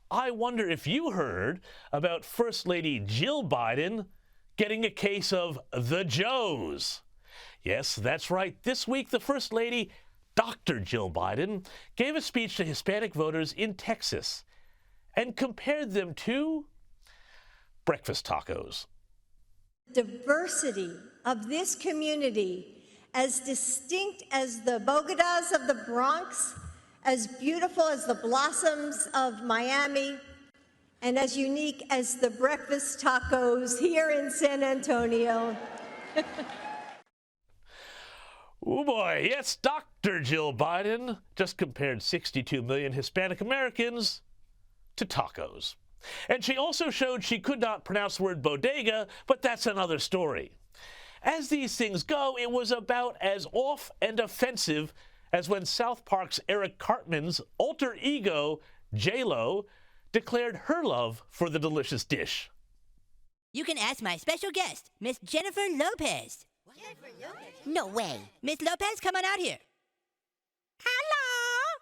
I wonder if you heard about First Lady Jill Biden getting a case of the Joes. Yes, that's right. This week, the First Lady, Dr. Jill Biden, gave a speech to Hispanic voters in Texas and compared them to breakfast tacos. Diversity of this community, as distinct as the Bogotas of the Bronx, as beautiful as the blossoms of Miami, and as unique as the breakfast tacos here in San Antonio. Oh boy, yes, Dr. Jill Biden just compared 62 million Hispanic Americans to tacos. And she also showed she could not pronounce the word bodega, but that's another story. As these things go, it was about as off and offensive as when South Park's Eric Cartman's alter ego, J-Lo, declared her love for the delicious dish. You can ask my special guest, Miss Jennifer Lopez. Jennifer Lopez? No way. Miss Lopez, come on out here. Hello?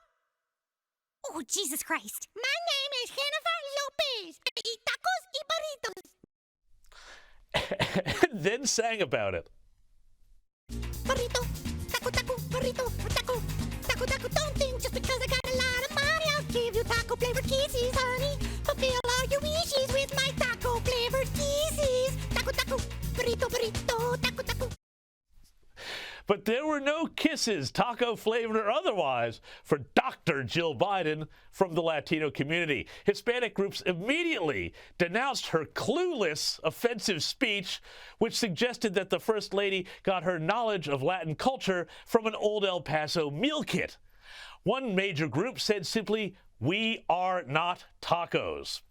Oh, Jesus Christ. My name is Jennifer Lopez. I eat tacos y burritos. And then sang about it. Burrito, taco, taco, burrito, taco, taco, taco. Don't think just because I got a lot of money, I'll give you taco-flavored kisses, honey. Fulfill all your wishes with my taco-flavored kisses. Taco, taco, burrito, burrito, taco, taco. But there were no kisses, taco-flavored or otherwise, for Dr. Jill Biden from the Latino community. Hispanic groups immediately denounced her clueless, offensive speech, which suggested that the First Lady got her knowledge of Latin culture from an old El Paso meal kit. One major group said simply, "We are not tacos."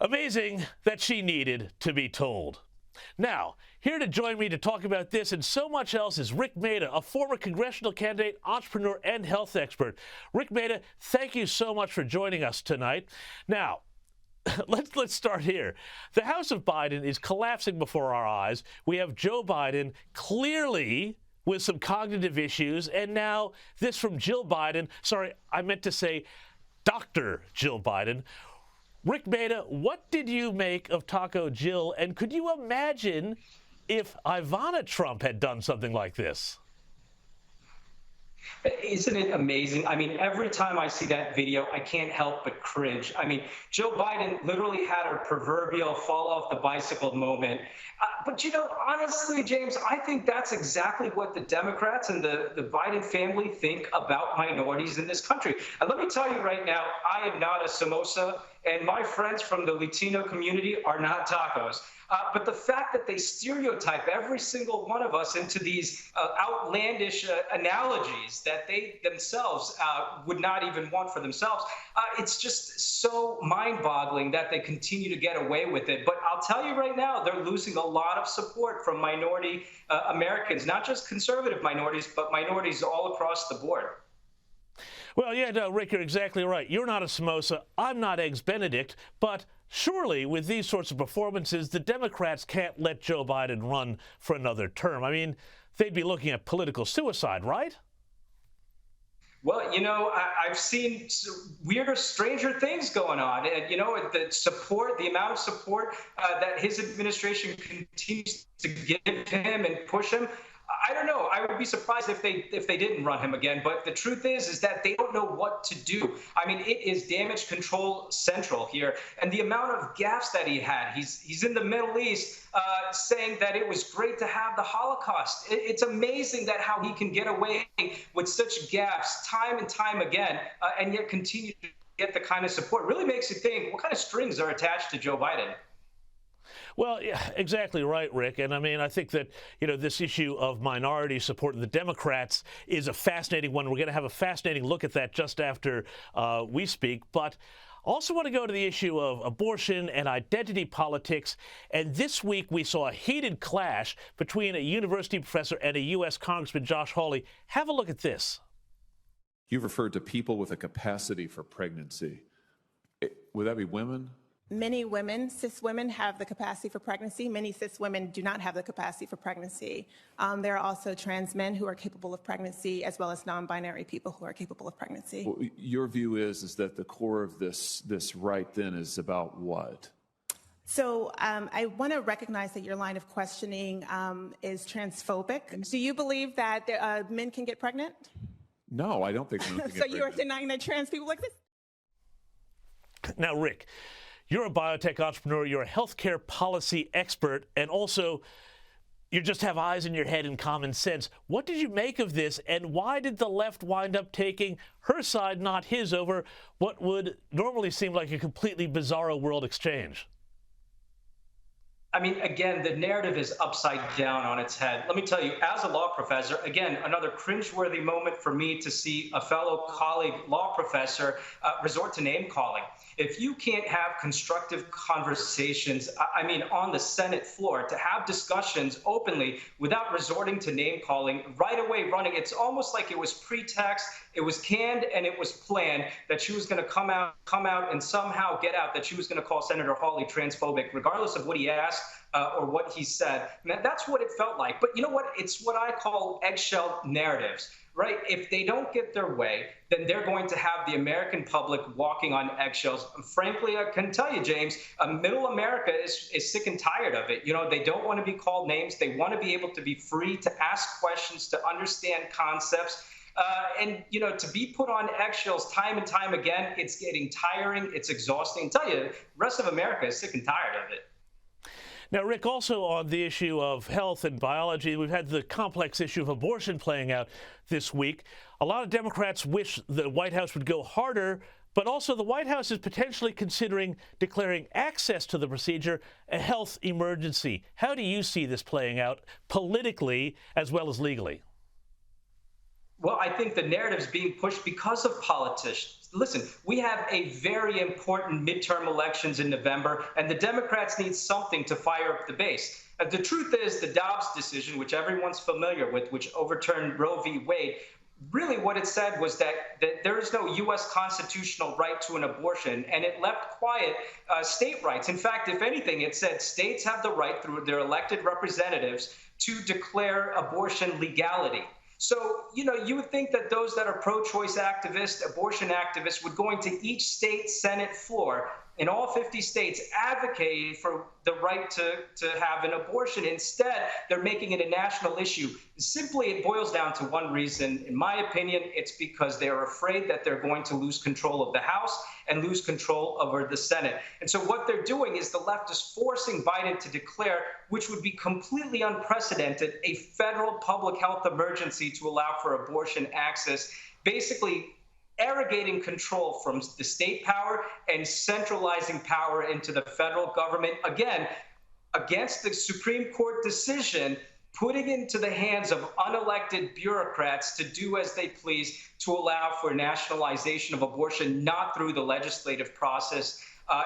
Amazing that she needed to be told. Now, here to join me to talk about this and so much else is Rik Mehta, a former congressional candidate, entrepreneur, and health expert. Rik Mehta, thank you so much for joining us tonight. Now, let's start here. The House of Biden is collapsing before our eyes. We have Joe Biden clearly with some cognitive issues, and now this from Jill Biden. Sorry, I meant to say Dr. Jill Biden. Rik Mehta, what did you make of Taco Jill, and could you imagine if Ivana Trump had done something like this? Isn't it amazing? I mean, every time I see that video, I can't help but cringe. I mean, Joe Biden literally had her proverbial fall off the bicycle moment. But, you know, honestly, James, I think that's exactly what the Democrats and the Biden family think about minorities in this country. And let me tell you right now, I am not a samosa, and my friends from the Latino community are not tacos. But the fact that they stereotype every single one of us into these outlandish analogies that they themselves would not even want for themselves, it's just so mind-boggling that they continue to get away with it. But I'll tell you right now, they're losing a lot of support from minority Americans, not just conservative minorities, but minorities all across the board. Well, yeah, no, Rik, you're exactly right. You're not a samosa. I'm not Eggs Benedict. But surely, with these sorts of performances, the Democrats can't let Joe Biden run for another term. I mean, they'd be looking at political suicide, right? Well, you know, I've seen weirder, stranger things going on. And, you know, the support, the amount of support that his administration continues to give him and push him, I don't know. I would be surprised if they didn't run him again. But the truth is that they don't know what to do. I mean, it is damage control central here. And the amount of gaffes that he had, he's in the Middle East saying that it was great to have the Holocaust. It's amazing that how he can get away with such gaffes time and time again and yet continue to get the kind of support. Really makes you think, what kind of strings are attached to Joe Biden? Well, yeah, exactly right, Rik. And I mean, I think that, you know, this issue of minority support of the Democrats is a fascinating one. We're going to have a fascinating look at that just after we speak. But also want to go to the issue of abortion and identity politics. And this week we saw a heated clash between a university professor and a U.S. Congressman, Josh Hawley. Have a look at this. You've referred to people with a capacity for pregnancy. Would that be women? Many women, cis women, have the capacity for pregnancy. Many cis women do not have the capacity for pregnancy. There are also trans men who are capable of pregnancy, as well as non-binary people who are capable of pregnancy. Well, your view is that the core of this right then is about what? So I want to recognize that your line of questioning is transphobic. Do you believe that men can get pregnant? No, I don't think men can get So you are pregnant. denying that trans people exist? Now, Rik, you're a biotech entrepreneur, you're a healthcare policy expert, and also you just have eyes in your head and common sense. What did you make of this, and why did the left wind up taking her side, not his, over what would normally seem like a completely bizarro world exchange? I mean, again, the narrative is upside down on its head. Let me tell you, as a law professor, again, another cringeworthy moment for me to see a fellow colleague law professor resort to name calling. If you can't have constructive conversations, I mean, on the Senate floor, to have discussions openly without resorting to name calling, right away running, it's almost like it was pretext, it was canned, and it was planned that she was going to come out and somehow get out that she was going to call Senator Hawley transphobic, regardless of what he asked or what he said. And that's what it felt like. But you know what? It's what I call eggshell narratives. Right? If they don't get their way, then they're going to have the American public walking on eggshells. Frankly, I can tell you, James, middle America is sick and tired of it. You know, they don't want to be called names. They want to be able to be free to ask questions, to understand concepts. And, you know, to be put on eggshells time and time again, it's getting tiring. It's exhausting. I tell you, the rest of America is sick and tired of it. Now, Rik, also on the issue of health and biology, we've had the complex issue of abortion playing out this week. A lot of Democrats wish the White House would go harder, but also the White House is potentially considering declaring access to the procedure a health emergency. How do you see this playing out politically as well as legally? Well, I think the narrative's being pushed because of politicians. Listen, we have a very important midterm elections in November, and the Democrats need something to fire up the base. The truth is the Dobbs decision, which everyone's familiar with, which overturned Roe v. Wade, really what it said was that there is no U.S. constitutional right to an abortion, and it left quiet state rights. In fact, if anything, it said states have the right through their elected representatives to declare abortion legality. So, you know, you would think that those that are pro-choice activists, abortion activists, would go into each state Senate floor in all 50 states advocating for the right to have an abortion. Instead, they're making it a national issue. Simply, it boils down to one reason. In my opinion, it's because they're afraid that they're going to lose control of the House and lose control over the Senate. And so what they're doing is the left is forcing Biden to declare, which would be completely unprecedented, a federal public health emergency to allow for abortion access, basically arrogating control from the state power and centralizing power into the federal government, again, against the Supreme Court decision, putting into the hands of unelected bureaucrats to do as they please to allow for nationalization of abortion, not through the legislative process.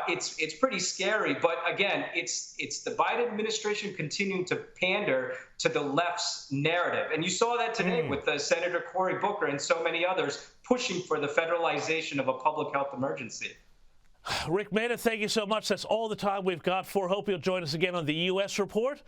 It's pretty scary, but again, it's the Biden administration continuing to pander to the left's narrative. And you saw that today with Senator Cory Booker and so many others pushing for the federalization of a public health emergency. Rik Mehta, thank you so much. That's all the time we've got for. Hope you'll join us again on the U.S. Report.